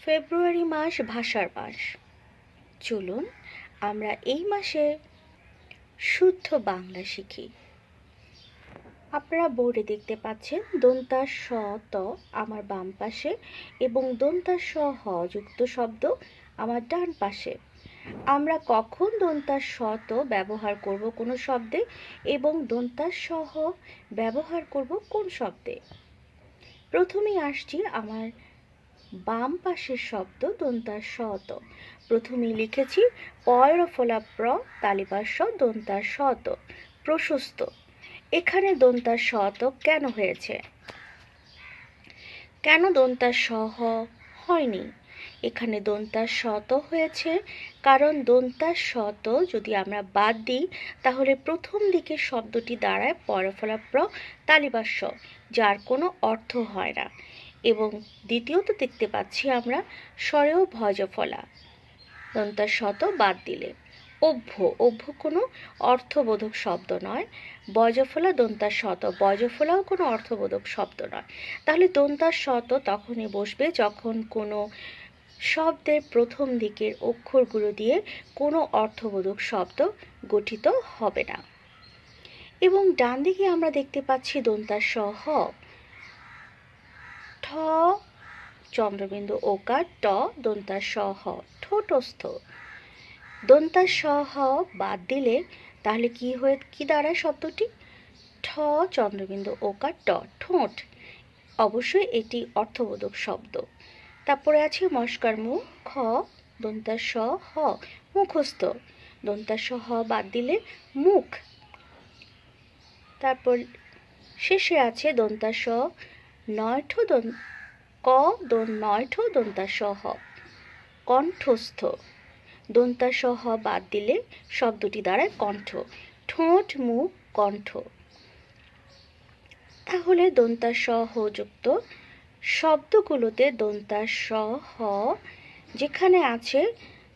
ফেব্রুয়ারি মাস ভাষার মাস। চলুন আমরা এই মাসে শুদ্ধ বাংলা শিখি। আপনারা বোর্ডে দেখতে পাচ্ছেন দন্তা স ত আমার বাম পাশে এবং দন্তা স হ যুক্ত শব্দ আমার ডান পাশে। আমরা কখন দন্তা স ত ব্যবহার করব কোনো শব্দে এবং দন্তা স হ ব্যবহার করব কোন শব্দে? প্রথমেই আসছি আমার বাম পাশের শব্দ দন্তা স ত। প্রথমেই লিখেছি পয়র ফলা প্র তালিবাস দন্তা স ত, প্রশস্ত। এখানে দন্তা স ত কেন হয়েছে? কেন দন্তা স হ হয়নি? এখানে দন্তা স ত হয়েছে কারণ দন্তা স ত যদি আমরা বাদ দিই তাহলে প্রথম দিকের শব্দটি দাঁড়ায় পয়রফলা প্র তালিবাস স, যার কোনো অর্থ হয় না। এবং দ্বিতীয়ত দেখতে পাচ্ছি আমরা স্বরেও ভজফলা, দন্তা স ত বাদ দিলে। অভ্য কোনো অর্থবোধক শব্দ নয়। বজফলা দন্তা স ত, বজফলাও কোনো অর্থবোধক শব্দ নয়। তাহলে দন্তা স ত তখনই বসবে যখন কোনো শব্দের প্রথম দিকের অক্ষরগুলো দিয়ে কোনো অর্থবোধক শব্দ গঠিত হবে না। এবং ডান দিকে আমরা দেখতে পাচ্ছি দন্তা স হ, ঠ চন্দ্রবিন্দু ওকার ট দন্তা স হ, ঠোঁটস্থ। দন্তা স হ বাদ দিলে তাহলে কি দাঁড়ায় শব্দটি? ঠ চন্দ্রবিন্দু ওকার ট, ঠোঁট। অবশ্যই এটি অর্থবোধক শব্দ। তারপরে আছে মস্কার মুখ, খ দন্তা স হ, মুখস্থ। দন্তা স হ বাদ দিলে মুখ। তারপর শেষে আছে দন্তা স নয়ঠ ক নয়ঠ দন্তা স হ, কণ্ঠস্থ। দন্তা স হ বাদ দিলে শব্দটি দাঁড়ায় কণ্ঠ, ঠোঁট মুখ কণ্ঠ। তাহলে দন্তা স হ যুক্ত শব্দগুলোতে দন্তা স হ যেখানে আছে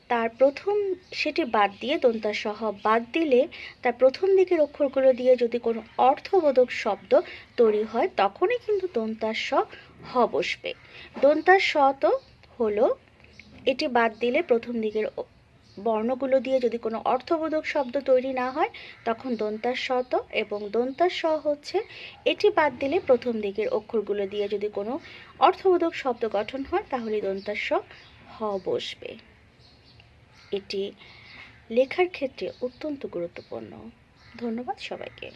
তার প্রথম সেটি বাদ দিয়ে দন্তা স হ বাদ দিলে তার প্রথম দিকের অক্ষরগুলো দিয়ে যদি কোনো অর্থবোধক শব্দ তৈরি হয় তখনই কিন্তু দন্তা স হ বসবে। দন্তা স ত হলো এটি বাদ দিলে প্রথম দিকের বর্ণগুলো দিয়ে যদি কোনো অর্থবোধক শব্দ তৈরি না হয় তখন দন্তা স ত, এবং দন্তা স হচ্ছে এটি বাদ দিলে প্রথম দিকের অক্ষরগুলো দিয়ে যদি কোনো অর্থবোধক শব্দ গঠন হয় তাহলে দন্তা স হ বসবে। এটি লেখার ক্ষেত্রে অত্যন্ত গুরুত্বপূর্ণ। ধন্যবাদ সবাইকে।